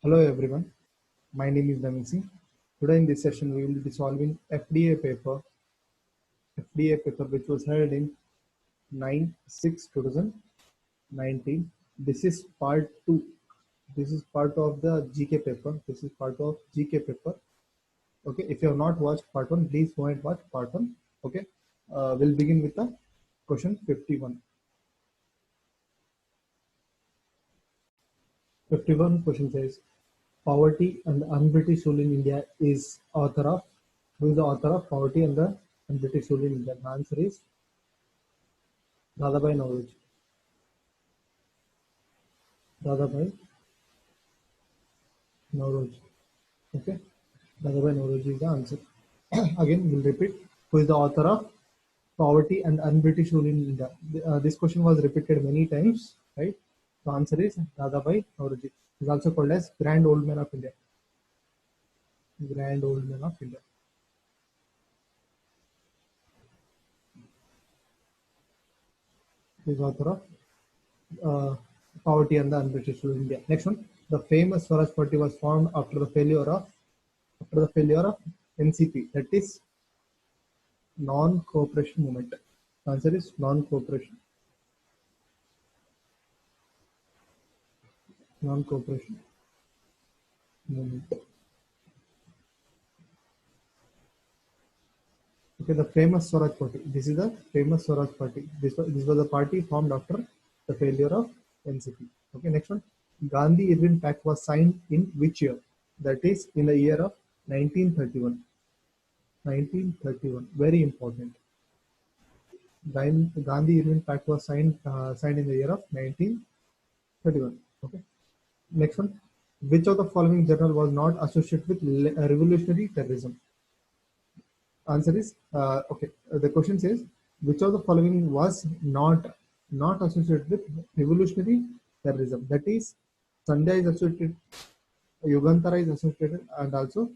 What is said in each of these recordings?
Hello everyone, my name is Navin Singh. Today in this session we will be solving FDA paper which was held in 9/6/2019. This is part 2. This is part of the GK paper. This is part of GK paper. Okay, if you have not watched part 1, please go and watch part 1. Okay, we'll begin with the question 51. 51 question says, Poverty and the Un-British Rule in India is author of, who is the author of Poverty and the Un-British Rule in India? The answer is Dadabhai Naoroji. Dadabhai Naoroji. Okay, Dadabhai Naoroji is the answer. Again, we'll repeat. Who is the author of Poverty and Un-British Rule in India? This question was repeated many times, right? The answer is Dadabhai Naoroji. He is also called as Grand Old Man of India. Grand Old Man of India. He is author of Poverty and the Un-British Rule in India. Next one, the famous Swaraj Party was formed after the failure of NCP, that is non-cooperation movement. The answer is non-cooperation. Non-cooperation movement. Okay, the famous Swaraj Party. This is the famous Swaraj Party. This was a party formed after the failure of NCP. Okay, next one. Gandhi-Irwin Pact was signed in which year? That is in the year of 1931. 1931. Very important. Gandhi-Irwin Pact was signed in the year of 1931. Okay. Next one. Which of the following journal was not associated with revolutionary terrorism? Answer is okay. The question says which of the following was not associated with revolutionary terrorism? That is, Sandhya is associated, Yugantara is associated, and also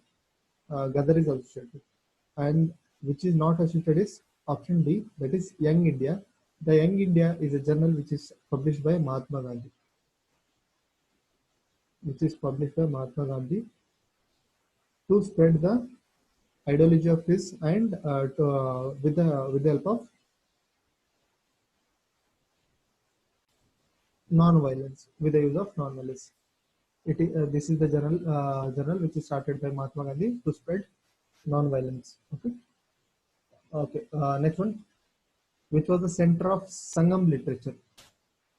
Gadar is associated. And which is not associated is option D, that is Young India. The Young India is a journal which is published by Mahatma Gandhi. Which is published by Mahatma Gandhi to spread the ideology of his and with the help of non-violence, with the use of non-violence. This is the journal which is started by Mahatma Gandhi to spread non-violence. Okay. Okay. Next one. Which was the center of Sangam literature?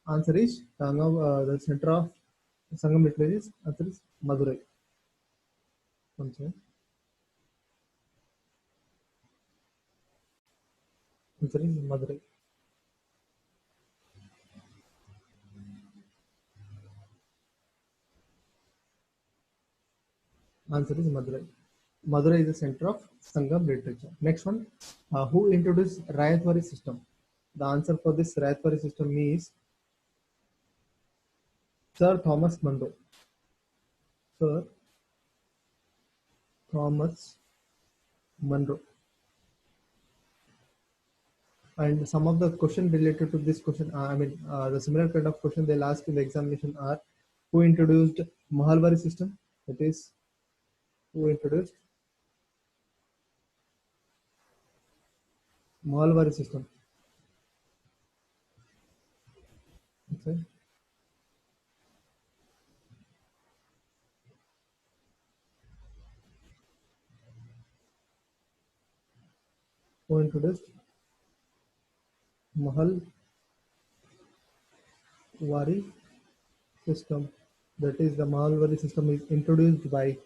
Answer is the center of Sangam literature is answer is Madurai. Answer is Madurai. Answer is Madurai. Madurai is the center of Sangam literature. Next one, who introduced Rayatwari system? The answer for this Rayatwari system is Sir Thomas Munro. Sir Thomas Munro. And some of the question related to this question, the similar kind of question they'll ask in the examination are, who introduced Mahalwari system? That is, who introduced Mahalwari system? Okay. Who introduced Mahalwari system? That is, the Mahalwari system is introduced by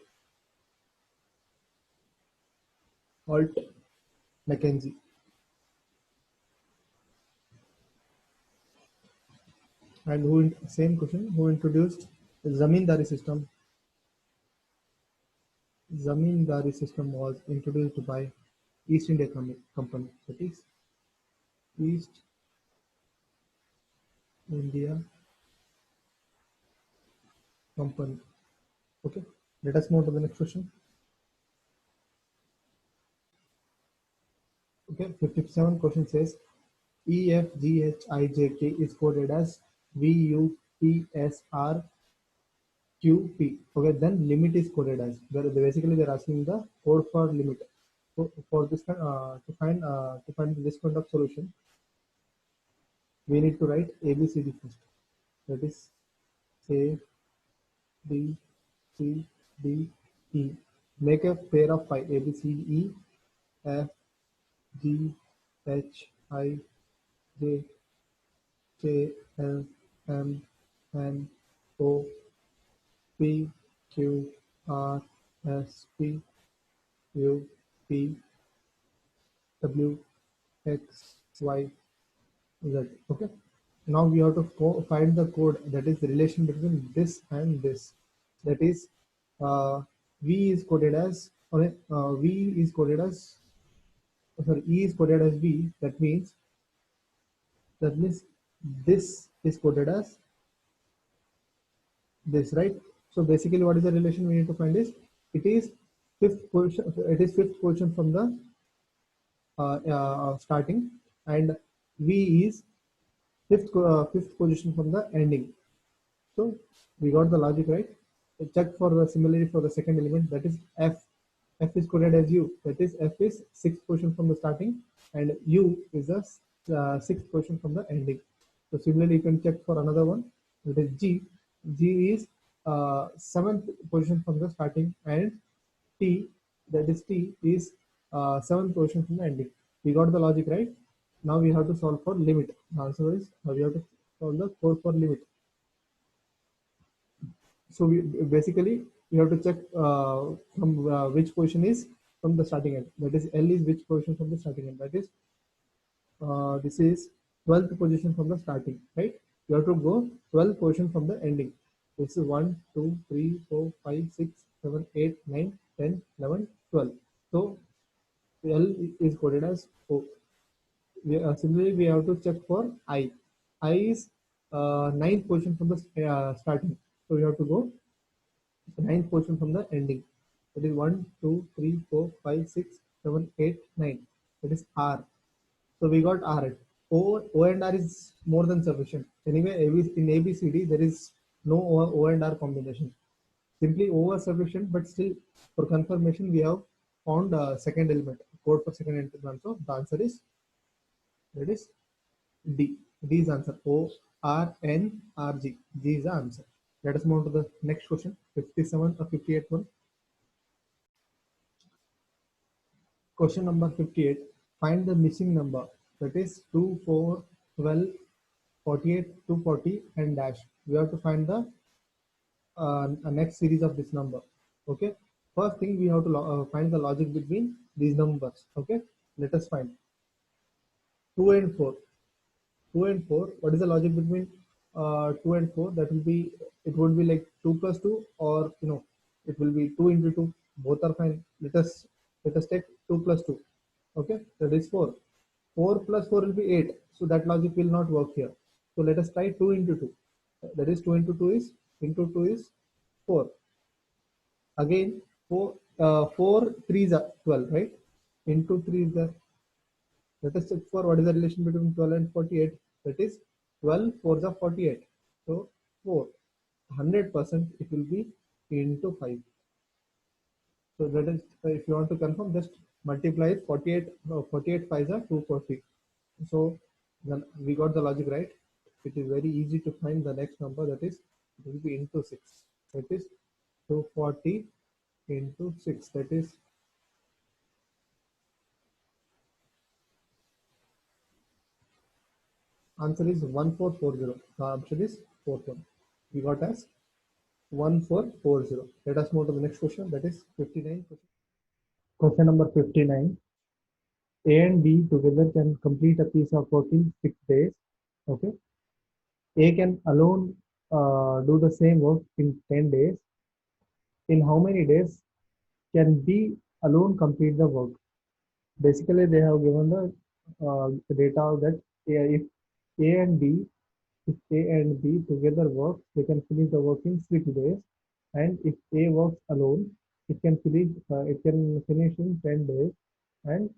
Holt Mackenzie. And same question, who introduced the Zamindari system? Zamindari system was introduced by East India Company. That is East India Company. Okay. Let us move to the next question. Okay. 57 question says EFGHIJK is coded as VUPSRQS. Q, P. Okay, then limit is coded as. Basically, they're asking the code for limit. So for this to find this kind of solution, we need to write ABCD first. That is A, B, C, D, E. Make a pair of 5. A, B, C, E, F, G, H, I, J, K, L, M, N, O, P, Q, R, S, T, U, P, W, X, Y, Z. Okay. Now we have to find the code, that is the relation between this and this. That is V is coded as, V is coded as, sorry, E is coded as V. That means this is coded as this, right? So basically, what is the relation we need to find is it is fifth position. It is fifth position from the starting, and V is fifth position from the ending. So we got the logic right. Check for the similarity for the second element, that is F. F is coded as U. That is F is sixth position from the starting, and U is the sixth position from the ending. So similarly, you can check for another one, that is G. G is seventh position from the starting, and T, that is T, is seventh position from the ending. We got the logic right. Now we have to solve for limit. The answer is we have to solve the code for limit. So we basically we have to check from which position is from the starting end. That is L is which position from the starting end. That is this is 12th position from the starting, right? You have to go 12th position from the ending. This is 1, 2, 3, 4, 5, 6, 7, 8, 9, 10, 11, 12. So L is coded as O. Similarly, we have to check for I. I is ninth position from the starting. So we have to go ninth position from the ending. That is 1, 2, 3, 4, 5, 6, 7, 8, 9. That is R. So we got R. O and R is more than sufficient. Anyway, in ABCD, there is no O and R combination. Simply O is sufficient, but still for confirmation, we have found second element, code for second element. So the answer is, that is D. D is answer. O, R, N, R, G. G is the answer. Let us move to the next question, 57 or 58 one. Question number 58. Find the missing number. That is 2, 4, 12, 48, 240 and dash. We have to find the next series of this number. Okay. First thing, we have to find the logic between these numbers. Okay. Let us find 2 and 4. 2 and 4. What is the logic between 2 and 4? That will be, it would be like 2 plus 2, or it will be 2 into 2. Both are fine. Let us take 2 plus 2. Okay, that is 4. 4 plus 4 will be 8. So that logic will not work here. So let us try 2 into 2. That is 2 into 2 is 4. Again, 4 3s are 12, right? Into 3 is there. Let us check for what is the relation between 12 and 48. That is 12 4s are 48. So 4. 100% it will be into 5. So that is, if you want to confirm, just multiply 48. 48 5s are 240. So then we got the logic right. It is very easy to find the next number, that is it will be into 6. That is 240 into 6. That is answer is 1440. The option is fourth one. We got as 1440. Let us move to the next question, that is 59. Question number 59. A and B together can complete a piece of work in 6 days. Okay. A can alone do the same work in 10 days. In how many days can B alone complete the work? Basically, they have given the data that if A and B, if A and B together work, they can finish the work in 6 days. And if A works alone, it can finish in 10 days. And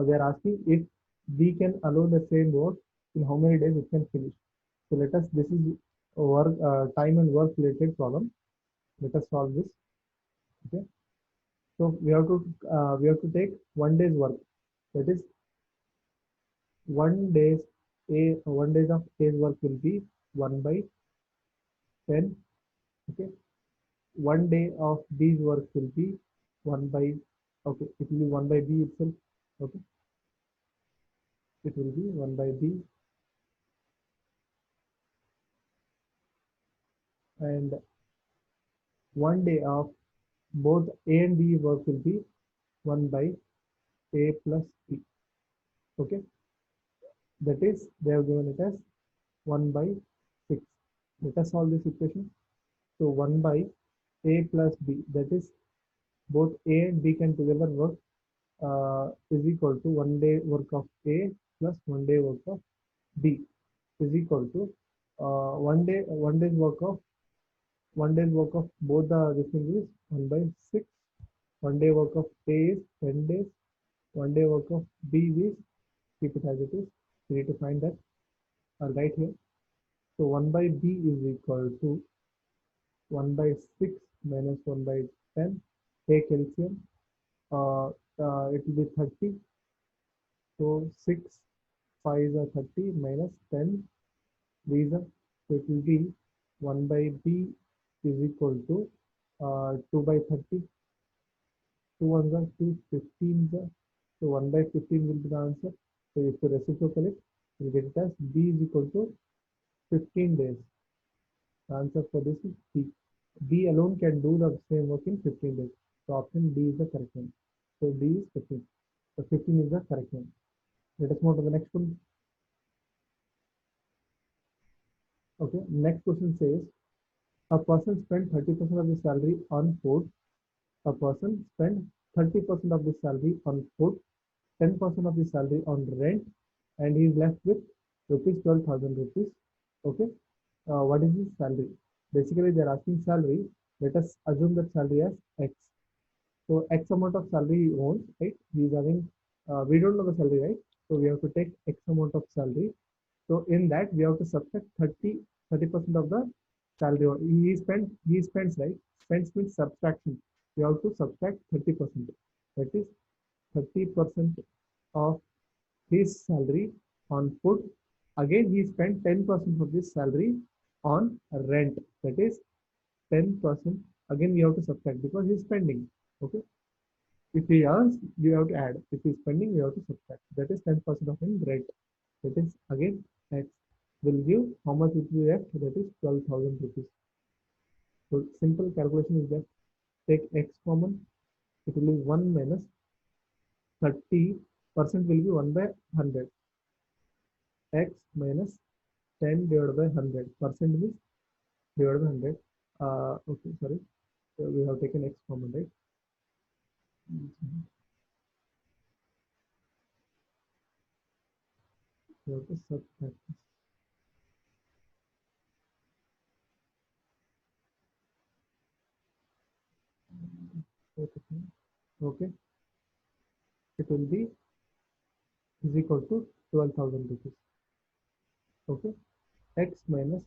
they're asking if B can alone the same work, in how many days it can finish. So let us, this is work time and work related problem. Let us solve this. Okay. So we have to take 1 day's work. That is 1 days of A's work will be 1/10. Okay. 1 day of B's work will be 1 by, okay, it will be 1 by B itself. Okay. It will be 1 by B, and 1 day of both A and B work will be 1 by A plus B. Okay. That is, they have given it as 1 by 6. Let us solve this equation. So 1 by A plus B, that is both A and B can together work, is equal to 1 day work of A plus 1 day work of B is equal to 1 day's work of both this thing is 1 by 6. 1 day work of A is 10 days. 1 day work of B is, keep it as it is. We need to find that right here. So 1 by B is equal to 1 by 6 minus 1 by 10. Take LCM. It will be 30. So 6 5s are 30 minus 10 these are. So it will be 1 by B is equal to 2 by 30. 2 ones are 2, 15s are. So 1 by 15 will be the answer. So if you reciprocal it, you get it as B is equal to 15 days. The answer for this is B. B alone can do the same work in 15 days. So option D is the correct one. So D is 15. So 15 is the correct one. Let us move to the next one. Okay, next question says a person spent 30% of his salary on food. A person spent 30% of the salary on food, 10% of the salary on rent, and he is left with rupees 12,000 rupees. Okay, what is his salary? Basically, they are asking salary. Let us assume that salary as X. So X amount of salary he owns, right? He is having, we don't know the salary, right? So we have to take X amount of salary. So in that we have to subtract 30% of the salary. He spends, right? Spends means subtraction. You have to subtract 30%. That is 30% of his salary on food. Again, he spent 10% of his salary on rent. That is 10%. Again, we have to subtract because he's spending. Okay. If he earns, you have to add. If he's spending, you have to subtract. That is 10% of his rent. That is again X will give how much it will be left. That is 12,000 rupees. So simple calculation is that take X common. It will be 1 minus 30% will be 1 by 100. X minus 10 divided by 100. Percent is divided by 100. Okay, sorry. So we have taken X common, right? We have to subtract this. Okay. It will be is equal to 12,000 rupees. Okay. X minus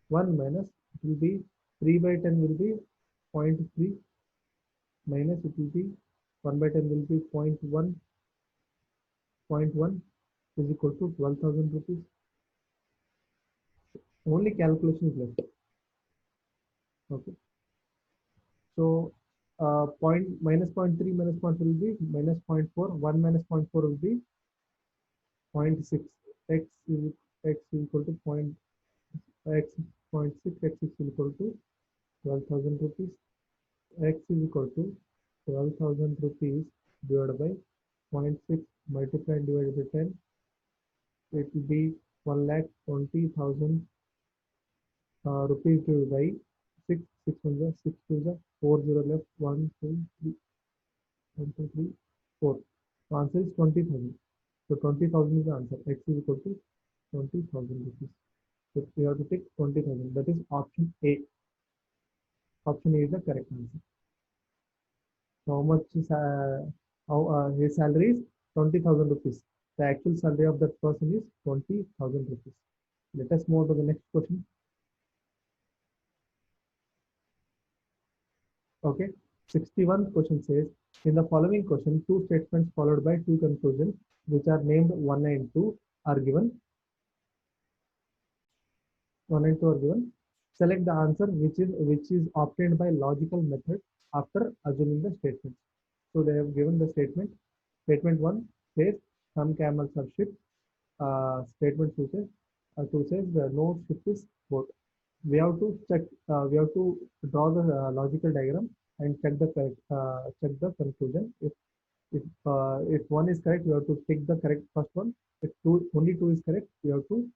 1 minus it will be 3 by 10 will be 0.3 minus it will be 1 by 10 will be 0.1 is equal to 12,000 rupees. Only calculation is left. Okay. So point minus 0.3 minus 0.4 will be minus 0.4. 1 minus 0.4 will be 0.6. X is equal to x 0.6. X is equal to 12,000 rupees. X is equal to 12,000 rupees divided by 0.6 multiplied divided by 10. It will be 1,20,000 rupees divided by 6. 6 1 is 6 2 is 4 0 left. 1 2 3 1 2 3 4. The answer is 20,000. So 20,000 is the answer. X is equal to 20,000 rupees. So we have to take 20,000. That is option A. Option A is the correct answer. So how much is his salary is 20,000 rupees. The actual salary of that person is 20,000 rupees. Let us move to the next question. Okay. 61st question says, in the following question, two statements followed by two conclusions, which are named 1 and 2, are given. 1 and 2 are given. Select the answer which is obtained by logical method after assuming the statement. So they have given the statement. Statement 1 says some camels are shipped. Statement 2 says no ship is boat. We have to check. We have to draw the logical diagram and check the conclusion. If one is correct, we have to take the correct first one. If only two is correct, we have to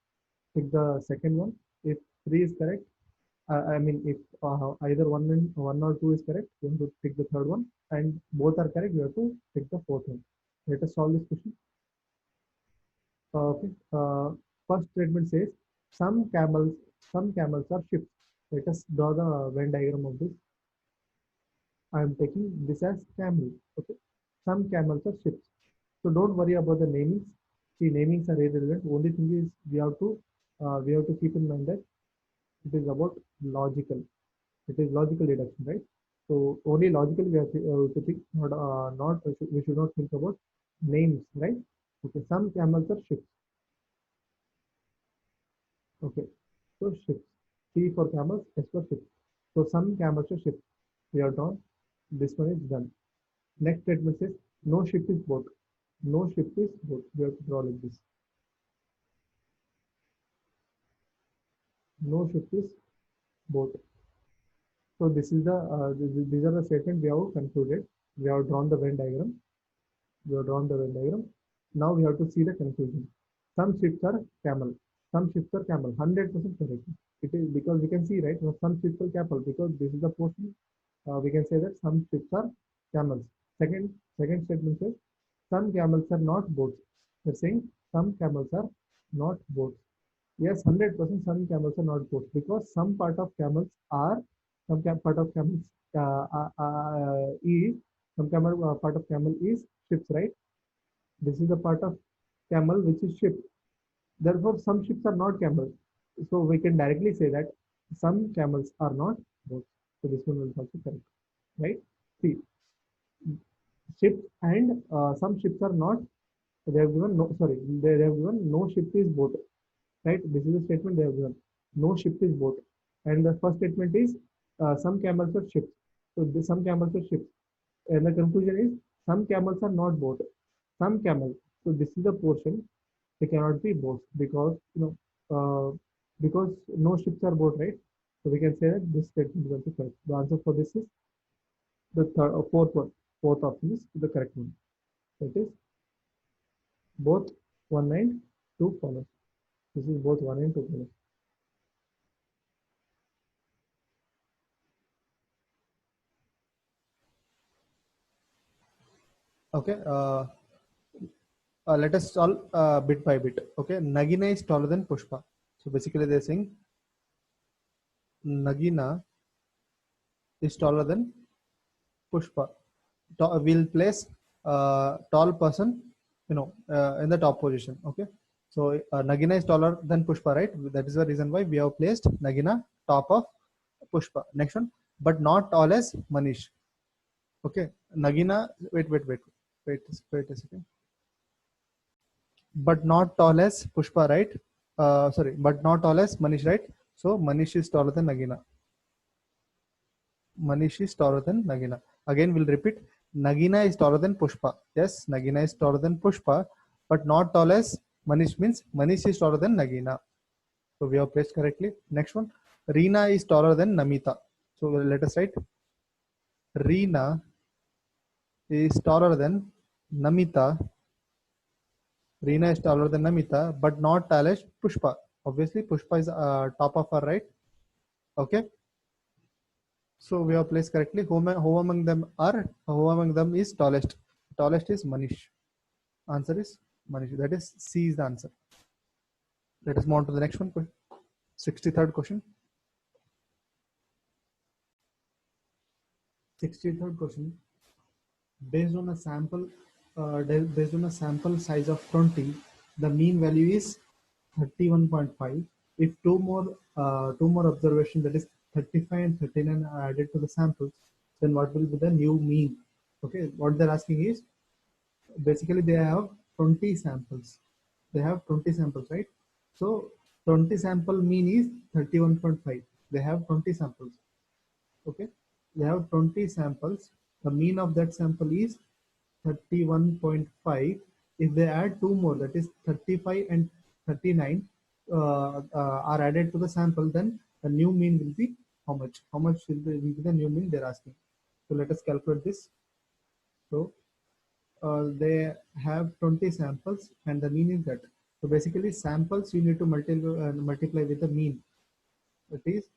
take the second one. If three is correct, I mean, if either one or two is correct, we have to pick the third one, and both are correct, we have to pick the fourth one. Let us solve this question. Okay. First statement says some camels some camels are ships. Let us draw the Venn diagram of this. I am taking this as camel. Okay. Some camels are ships. So don't worry about the namings. See, namings are irrelevant. Only thing is we have to keep in mind that it is about logical. It is logical deduction, right? So only logically we have to think, not we should not think about names, right? Okay, some camels are ships. Okay, so ships. C for camels, S for ships. So some camels are ships. We are done. This one is done. Next statement says no ship is boat. No ship is boat. We have to draw like this. No ship is boat. So this is these are the statements we have concluded. We have drawn the Venn diagram. We have drawn the Venn diagram. Now we have to see the conclusion. Some ships are camel. Some ships are camel. 100% correct. It is because we can see, right? Some ships are camel because this is the portion. We can say that some ships are camels. Second statement says some camels are not boats. We're saying some camels are not boats. Yes, 100% some camels are not boats because some part of camels are part of camels is some camel part of camel is ships, right? This is the part of camel which is ship. Therefore, some ships are not camels. So we can directly say that some camels are not boats. So this one will also correct, right? See, ships and some ships are not. They have given no. Sorry, they have given no ship is boat. Right? This is the statement they have given. No ship is boat. And the first statement is some camels are ships. So some camels are ships. And the conclusion is some camels are not boat. Some camels. So this is the portion. They cannot be boats because because no ships are boat, right? So we can say that this statement is also correct. The answer for this is the fourth one. Fourth option is the correct one. That is both 1 and 2 follows. This is both 1 and 2 follows. Okay. Let us solve bit by bit. Okay. Nagina is taller than Pushpa. So basically they're saying Nagina is taller than Pushpa. We'll place tall person, in the top position. Okay. So Nagina is taller than Pushpa, right? That is the reason why we have placed Nagina top of Pushpa. Next one, but not tall as Manish. Okay. Nagina, wait a second. But not tall as Pushpa, right? Sorry, but not tall as Manish, right? So Manish is taller than Nagina. Manish is taller than Nagina. Again, we'll repeat. Nagina is taller than Pushpa. Yes, Nagina is taller than Pushpa, but not tall as Manish means Manish is taller than Nagina. So we have placed correctly. Next one. Reena is taller than Namita. So let us write. Reena is taller than Namita. Reena is taller than Namita, but not tall as Pushpa. Obviously, Pushpa is top of her, right? Okay. So we have placed correctly. Who among them is tallest? Tallest is Manish. Answer is Manish. That is C is the answer. Let us move on to the next one. 63rd question. 63rd question. Based on a sample size of 20, the mean value is 31.5. If two more observations, that is 35 and 39, are added to the samples, then what will be the new mean? Okay, what they're asking is basically they have 20 samples. They have 20 samples, right? So 20 sample mean is 31.5. They have 20 samples. Okay, they have 20 samples. The mean of that sample is 31.5. If they add two more, that is 35 and 39 are added to the sample, then the new mean will be how much? How much will be the new mean they're asking? So let us calculate this. So they have 20 samples and the mean is that. So basically samples you need to multiply with the mean. That is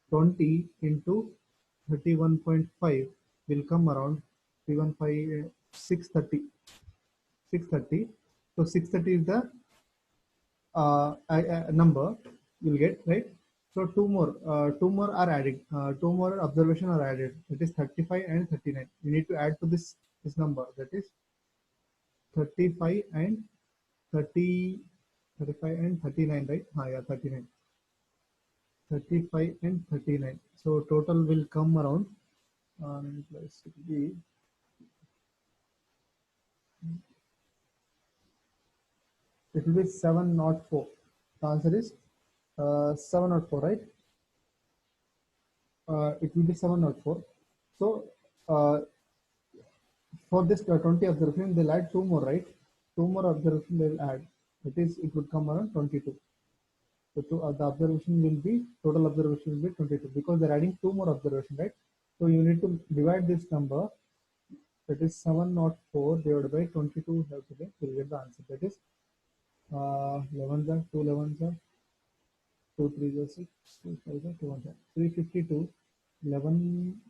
20 into 31.5 will come around 315 630. 630. So 630 is the number you'll get, right? So two more are added. Two more observation are added. That is 35 and 39. You need to add to this number. That is 35 and 30, 35 and 39, right? Yeah, 39. 35 and 39. So total will come around plus it will be 704. The answer is 704, right? It will be 704. So uh, for this 20 observation, they'll add two more, right? Two more observation they'll add. That is, it would come around 22. So the observation will be, total observation will be 22 because they're adding two more observation, right? So you need to divide this number, that is 704 divided by 22, have to get, you'll get the answer. That is 11 are 2 11s are 2 3s are 6, 2 5s are 2 1s are 352, 11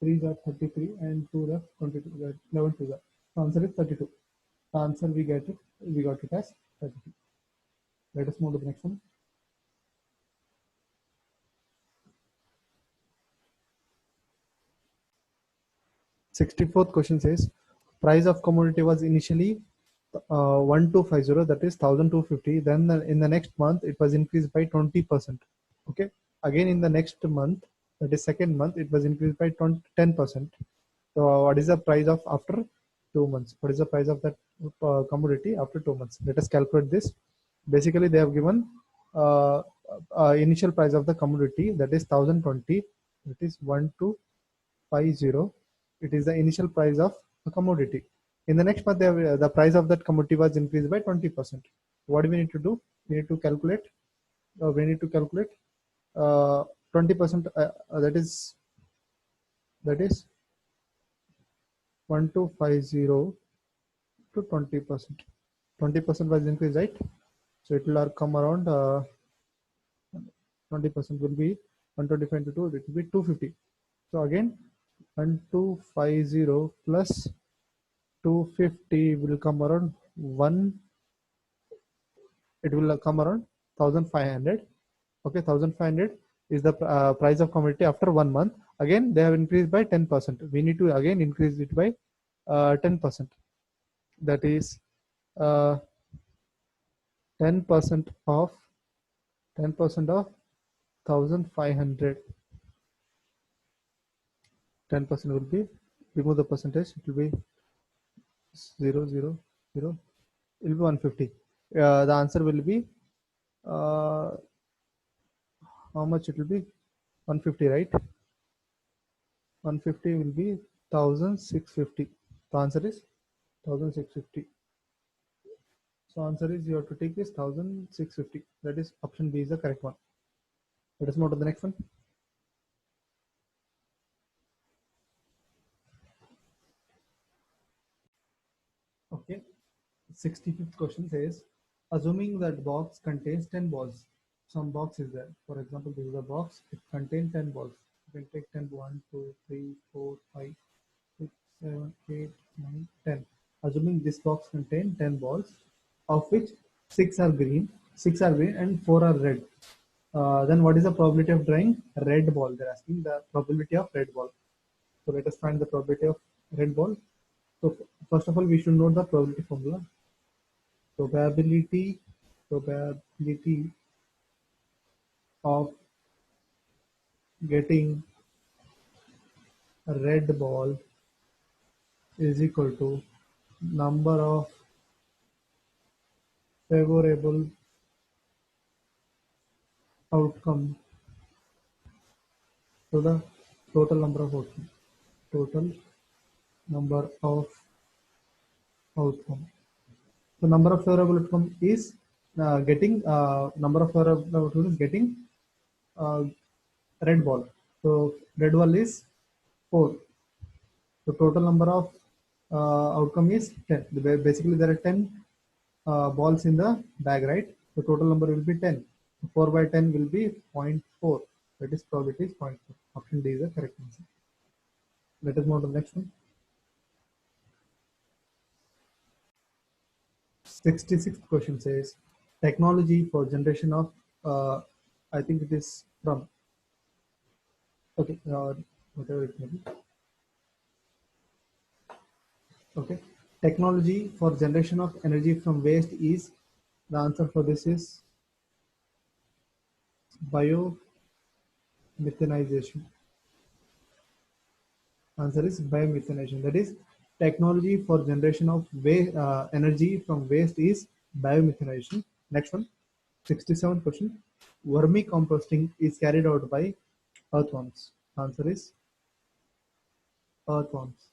3s are 33, and 2 are 22, 11 2s are. The answer is 32. The answer we got it as 32. Let us move to the next one. 64th question says price of commodity was initially 1250, that is 1250. Then in the next month it was increased by 20%. Okay, again in the next month, that is second month, it was increased by 10%. So what is the price of after 2 months? What is the price of that commodity after 2 months? Let us calculate this. Basically they have given uh, initial price of the commodity, that is 1020, that is 1250. It is the initial price of a commodity. In the next month, the price of that commodity was increased by 20%. What do we need to do? We need to calculate. We need to calculate 20%. That is 1250 to 20%. 20% was increased, right? So it will come around 20% will be 125 into 2. It will be 250. So again 1250 plus 250 will come around 1. It will come around 1500. Okay, 1500 is the price of commodity after 1 month. Again they have increased by 10%. We need to again increase it by 10%. That is 10% of 10% of 1500. 10% will be, remove the percentage, it will be 000. It will be 150. The answer will be uh, how much it will be? 150, right? 150 will be 1650. The answer is 1650. So answer is you have to take this 1650. That is option B is the correct one. Let us move to the next one. Okay. 65th question says, assuming that box contains 10 balls, some box is there. For example, this is a box, it contains 10 balls. You can take 10, 1, 2, 3, 4, 5, 6, 7, 8, 9, 10. Assuming this box contains 10 balls, of which 6 are green, 6 are green and 4 are red. Then what is the probability of drawing red ball? They're asking the probability of red ball. So let us find the probability of red ball. So first of all, we should know the probability formula. Probability of getting red ball is equal to number of favorable outcome to the total number of outcome. Total number of outcome. The number of favorable outcome is getting number of favorable outcome is getting uh, red ball. So red ball is 4. The total number of outcome is 10. Basically, there are 10 balls in the bag, right? The total number will be 10. 4 by 10 will be 0.4. That is probability is 0.4. Option D is the correct answer. Let us move to the next one. 66th question says technology for generation of I think it is from okay whatever it may be. Okay, technology for generation of energy from waste is the answer for this is biomethanization. Answer is biomethanization. That is technology for generation of energy from waste is biomethanization. Next one, 67th question. Vermicomposting is carried out by earthworms. Answer is earthworms.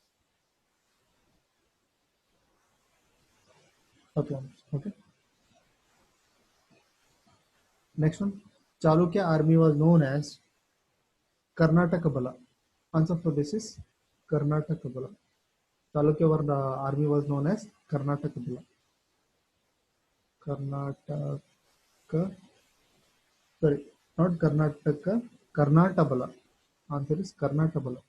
Earthworms. Okay. Next one. Chalukya army was known as Karnataka Bala. Answer for this is Karnataka Bala. Chalukya army was known as Karnataka Bala. Karnataka, sorry, not Karnataka, Karnataka Bala. Answer is Karnataka Bala.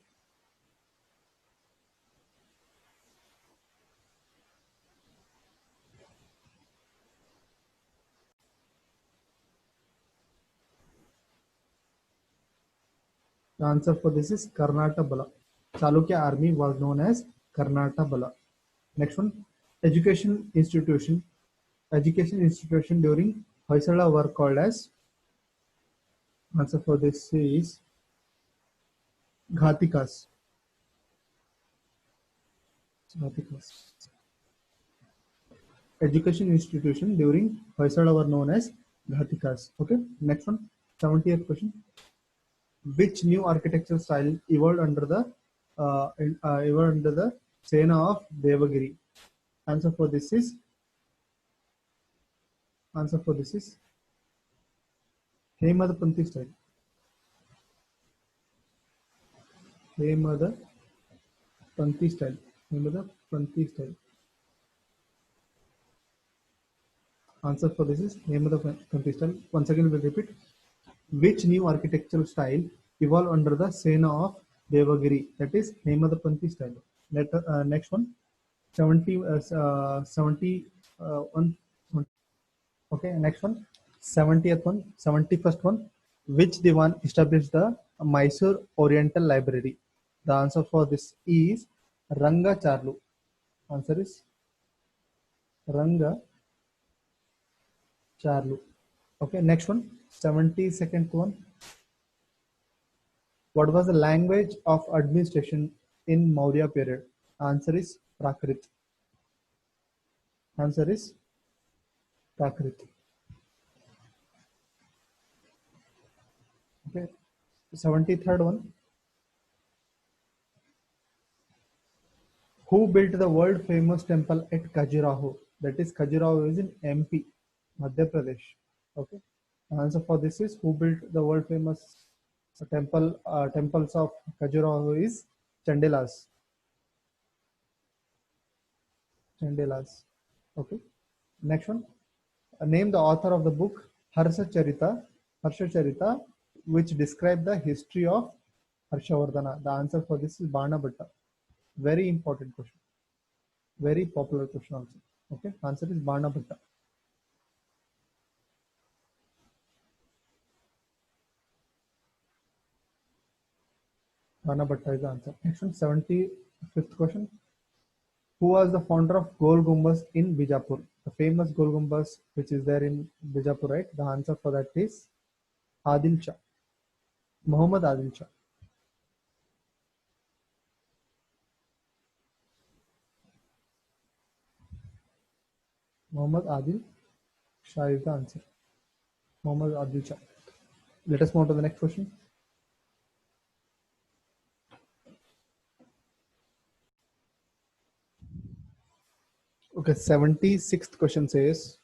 The answer for this is Karnataka Bala. Chalukya army was known as Karnataka Bala. Next one, education institution. Education institution during Hoysala were called as. Answer for this is Ghatikas. Ghatikas. Education institution during Hoysala were known as Ghatikas. Okay. Next one, 70th question. Which new architectural style evolved under the Sena of Devagiri? Answer for this is Hemadapanthi style. Hemadapanthi style. Hemadapanthi style. Answer for this is Hemadapanthi style. Once again, we'll repeat. Which new architectural style evolved under the Sena of Devagiri? That is Hemadapanthi style. Next one, 71. Okay, next one, 71st one. Which Diwan established the Mysore Oriental Library? The answer for this is Ranga Charlu. Answer is Ranga Charlu. Okay, next one, 72nd one. What was the language of administration in Maurya period? Answer is Prakrit. Answer is Prakrit. Okay, 73rd one. Who built the world famous temple at Khajuraho? That is Khajuraho is in MP, Madhya Pradesh. Okay. The answer for this is who built the world famous temples of Khajuraho is Chandelas. Chandelas. Okay. Next one. Name the author of the book Harsha Charita, which describe the history of Harshavardhana. The answer for this is Bana Bhatta. Very important question. Very popular question also. Okay. Answer is Bana Bhatta. Bana Bhatta is the answer. Next one, 75th question. Who was the founder of Gol Gumbaz in Bijapur? The famous Gol Gumbaz which is there in Bijapur, right? The answer for that is Adil Shah. Muhammad Adil Shah. Muhammad Adil Shah is the answer. Muhammad Adil Shah. Let us move to the next question. Okay, 76th question says,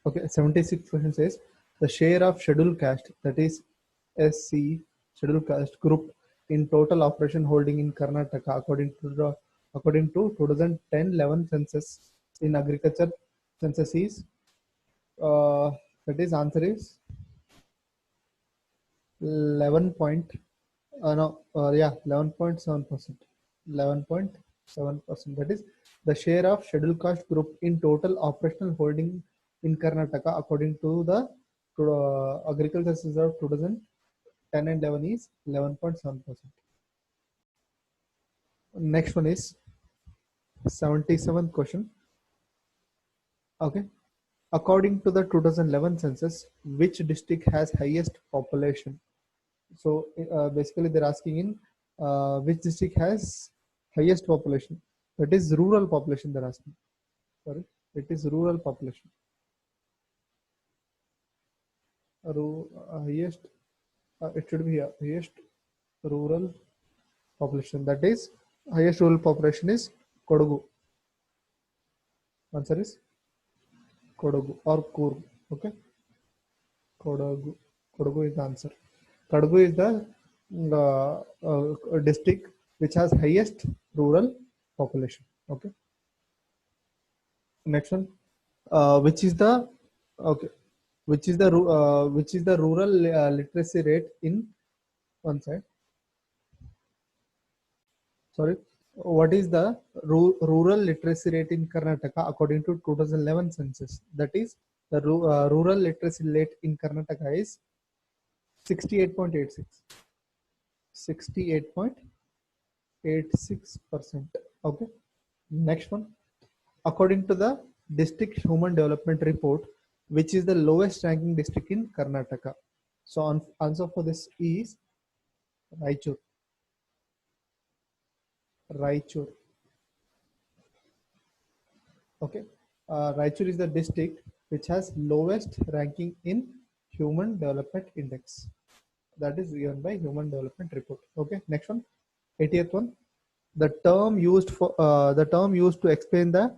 okay, 76th question says, the share of scheduled caste, that is SC, scheduled caste group in total operation holding in Karnataka according to 2010-11 census in agriculture census is, that is answer is 11 point, no, yeah, 11.7%. 11.7%. That is the share of scheduled caste group in total operational holding in Karnataka according to the agriculture census of 2010 and 11 is 11.7%. Next one is 77th question. Okay. According to the 2011 census, which district has highest population? So basically they're asking in which district has highest population. That is rural population they're asking. Sorry, it is rural population. Highest, it should be highest rural population. That is highest rural population is Kodagu. Answer is Kodagu or Kurg. Okay, Kodagu. Kodagu is the answer. Kodagu is the district which has highest rural population. Okay. Next one, which is the okay, which is the rural literacy rate in one side. Sorry, what is the rural literacy rate in Karnataka according to 2011 census? That is the rural literacy rate in Karnataka is 68.86. 68.86%. Okay. Next one, according to the district human development report, which is the lowest ranking district in Karnataka? So answer for this is Raichur. Raichur. Okay. Raichur is the district which has lowest ranking in human development index. That is given by human development report. Okay. Next one, 80th one. The term used to explain the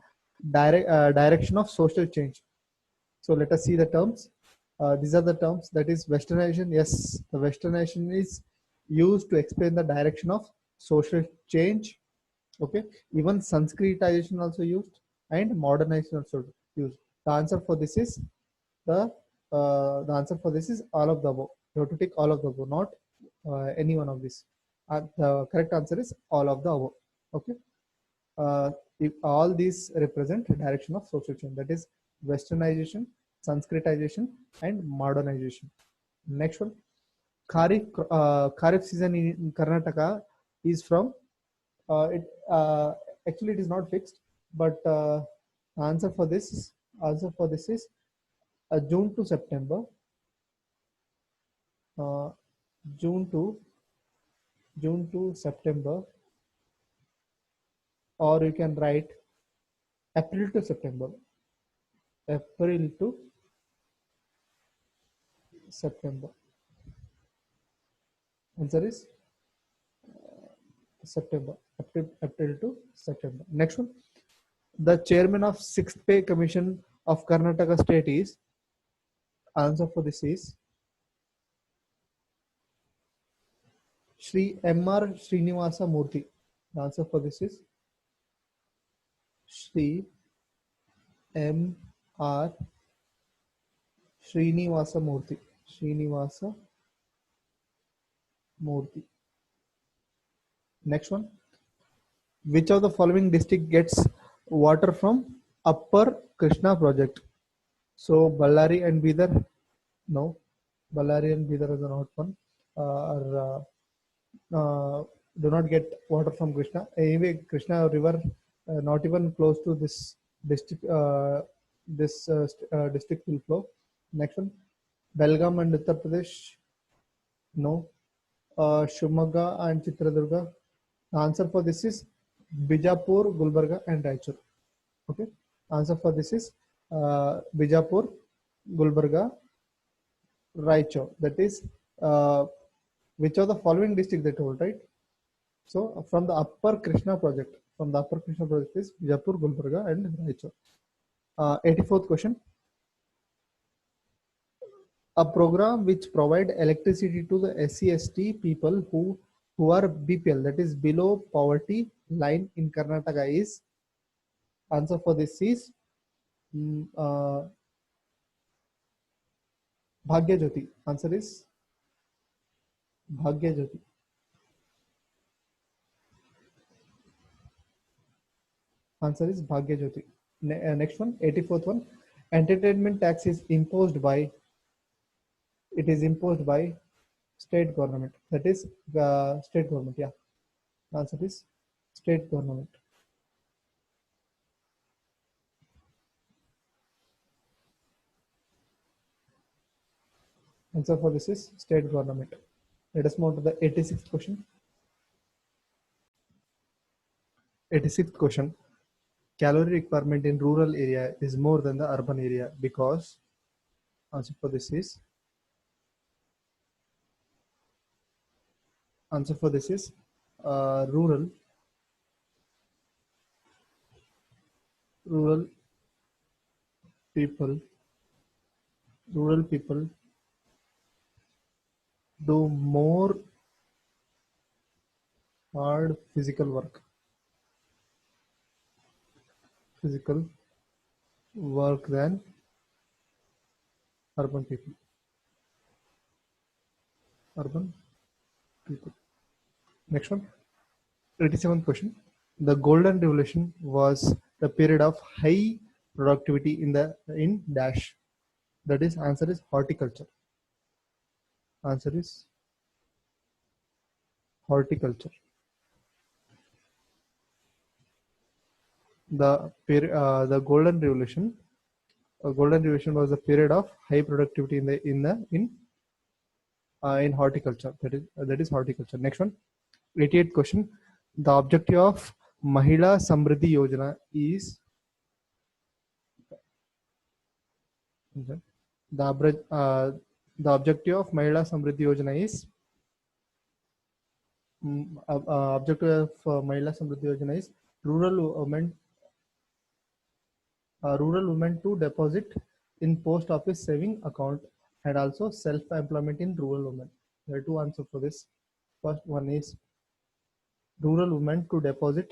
direction of social change. So let us see the terms. These are the terms. That is westernization. Yes, the westernization is used to explain the direction of social change. Okay. Even Sanskritization also used and modernization also used. The answer for this is the answer for this is all of the above. You have to take all of the above, not any one of these. The correct answer is all of the above. Okay. If all these represent direction of social change, that is westernization, Sanskritization, and modernization. Next one, Kharif season in Karnataka is from actually it is not fixed, but answer for this is June to September. June to September, or you can write April to September. April to September. Answer is September. April to September. Next one, the chairman of Sixth Pay Commission of Karnataka State is. Answer for this is Shri M.R. Srinivasa Murthy. The answer for this is Shri M.R. Srinivasa Murthy. Srinivasa Murthy. Next one, which of the following district gets water from Upper Krishna project? So Ballari and Bidar, no. Ballari and Bidar is not one. Do not get water from Krishna. Anyway, Krishna river not even close to this district. District will flow. Next one, Belgaum and Uttar Pradesh, no. Shumaga and Chitradurga. The answer for this is Bijapur, Gulbarga, and Raichur. Okay. Answer for this is Bijapur, Gulbarga, Raichur. That is, which of the following district they told, right? So from the Upper Krishna project, is Bijapur, Gulbarga, and Raichur. 84th question. A program which provide electricity to the SC/ST people who are BPL, that is below poverty line in Karnataka, is. Answer for this is Bhagya Jyoti. Answer is Bhagya Jyoti. Answer is Bhagya Jyoti. Next one, 84th one. Entertainment tax is imposed by. It is imposed by state government. That is state government. Yeah. Answer is state government. Answer for this is state government. Let us move to the 86th question. 86th question. Calorie requirement in rural area is more than the urban area because. Answer for this is. Answer for this is rural people rural people do more hard physical work than urban people. Next one, 87th question. The golden revolution was the period of high productivity in dash. That is, answer is horticulture. Answer is horticulture. The golden revolution was the period of high productivity in horticulture. That is horticulture. Next one, 88th question. The objective of Mahila Samriddhi Yojana is. The objective of Mahila Samriddhi Yojana is. Objective of Mahila Samriddhi Yojana is rural women to deposit in post office saving account and also self-employment in rural women. There are two answers for this. First one is rural women to deposit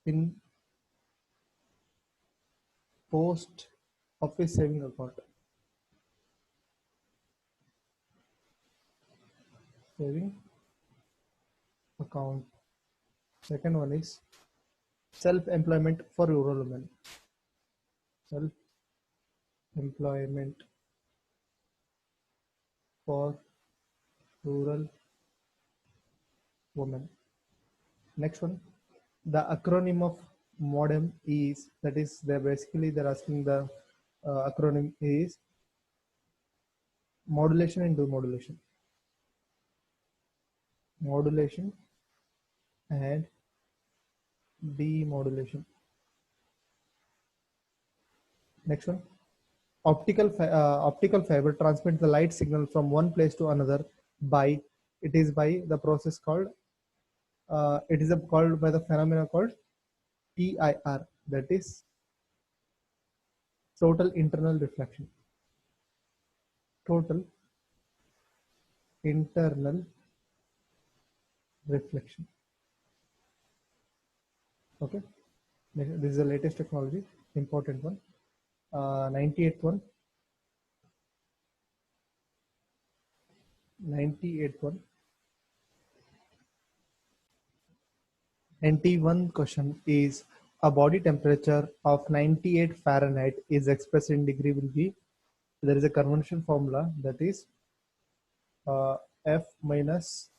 in post office saving account. Second one is self-employment for rural women. Self-employment for rural women. Next one, the acronym of MODEM is, that is, they're asking the acronym is modulation and demodulation. Modulation and demodulation. Next one, optical fiber transmits the light signal from one place to another by the process called called by the phenomena called TIR, that is total internal reflection. Total internal reflection. Okay, this is the latest technology, important one. 98th one. 91 question is a body temperature of 98 Fahrenheit is expressed in degree will be. There is a convention formula, that is F minus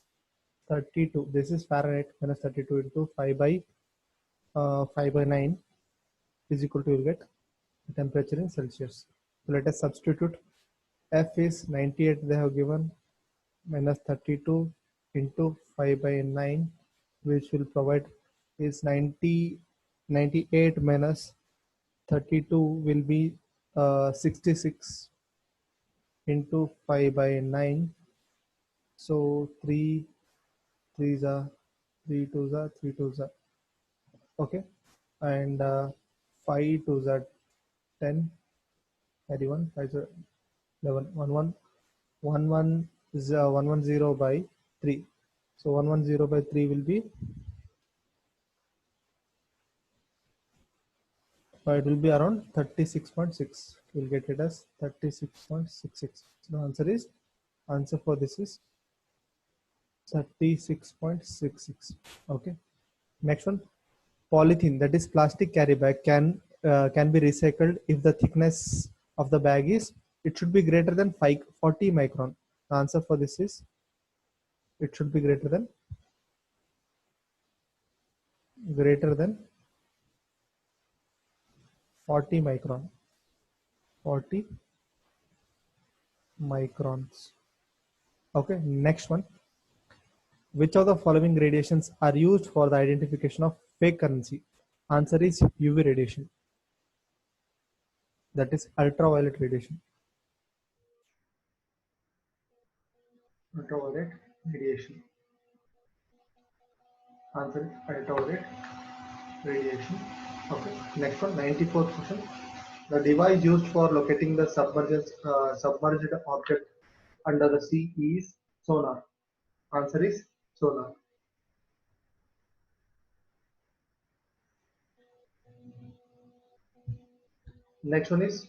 32. This is Fahrenheit minus 32 into 5 by 9 is equal to, you'll get temperature in Celsius. So let us substitute F is 98 they have given, minus 32 into 5 by 9, which will provide is 98 minus 32 will be 66 into 5 by 9. So 3 threes are 3 twos are 3 twos are okay, and 5 twos are 10, 31, 5 are 11, 11 is 110 by 3. So 110 by 3 will be it will be around 36.6. We'll get it as 36.66. So the answer for this is 36.66. Okay. Next one, polythene, that is plastic carry bag, can be recycled if the thickness of the bag is, it should be greater than 40 micron. The answer for this is it should be greater than 40 micron. 40 microns. Okay. Next one, which of the following radiations are used for the identification of fake currency? Answer is UV radiation, that is ultraviolet radiation. Ultraviolet radiation. Answer is ultraviolet radiation. Okay. Next one, 94th question. The device used for locating the submerged object under the sea is sonar. Answer is sonar. Next one is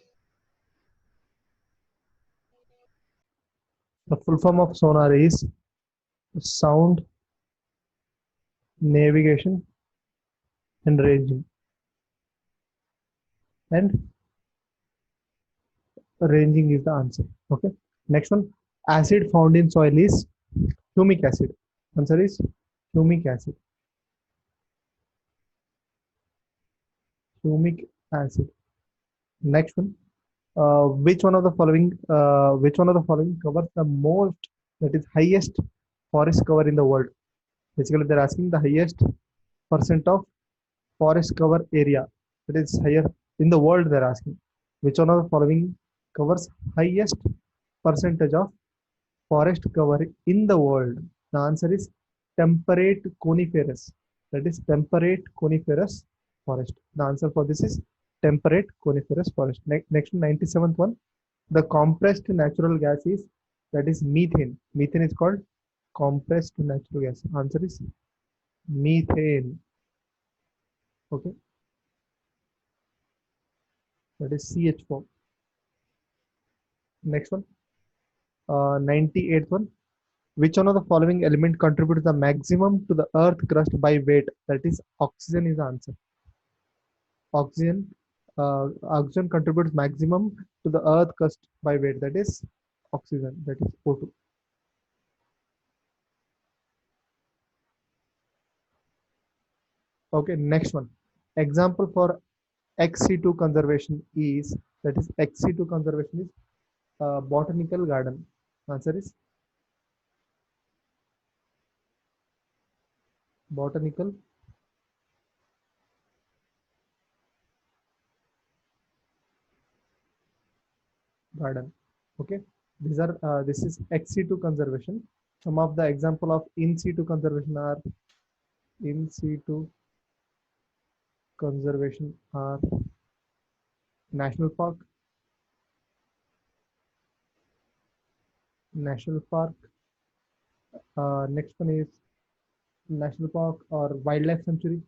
the full form of sonar is sound, navigation, and ranging. And ranging is the answer. Okay. Next one, acid found in soil is humic acid. Answer is humic acid. Humic acid. Next one, which one of the following covers the most, that is highest forest cover in the world? Basically, they're asking the highest percent of forest cover area that is higher in the world. They're asking which one of the following covers highest percentage of forest cover in the world. The answer is temperate coniferous. That is temperate coniferous forest. The answer for this is temperate coniferous forest. Next 97th one. The compressed natural gas is, that is methane. Methane is called compressed natural gas. Answer is methane. Okay. That is CH4. Next one. 98th one. Which one of the following element contributes the maximum to the earth crust by weight? That is oxygen is the answer. Oxygen contributes maximum to the earth crust by weight, that is oxygen, that is O2. Okay, next one. Example for XC2 conservation is, that is XC2 conservation is botanical garden. Answer is botanical garden. Okay, this is XC2 conservation. Some of the example of in situ conservation are national park, national park. Next one is national park or wildlife sanctuary,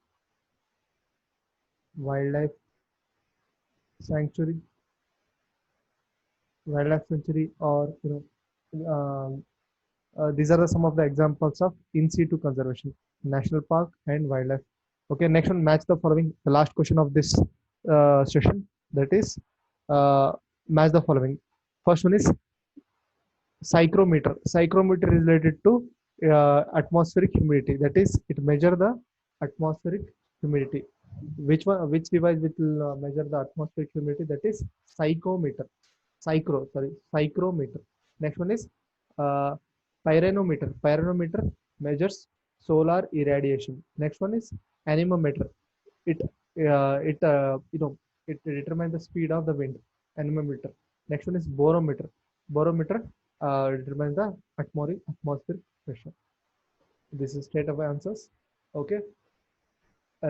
wildlife sanctuary, or these are some of the examples of in situ conservation, national park and wildlife. Okay, next one, match the following. The last question of this session, that is match the following. First one is psychrometer. Psychrometer is related to atmospheric humidity. That is, it measure the atmospheric humidity. Which device will measure the atmospheric humidity? That is psychometer. psychrometer. Next one is uh, pyranometer. Pyranometer measures solar irradiation. Next one is anemometer. It determines the speed of the wind. Anemometer. Next one is barometer. Barometer determines the atmospheric pressure. This is state of answers. Okay.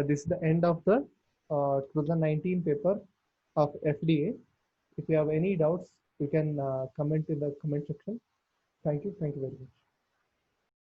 This is the end of the 2019 paper of FDA. If you have any doubts, you can comment in the comment section. Thank you. Thank you very much.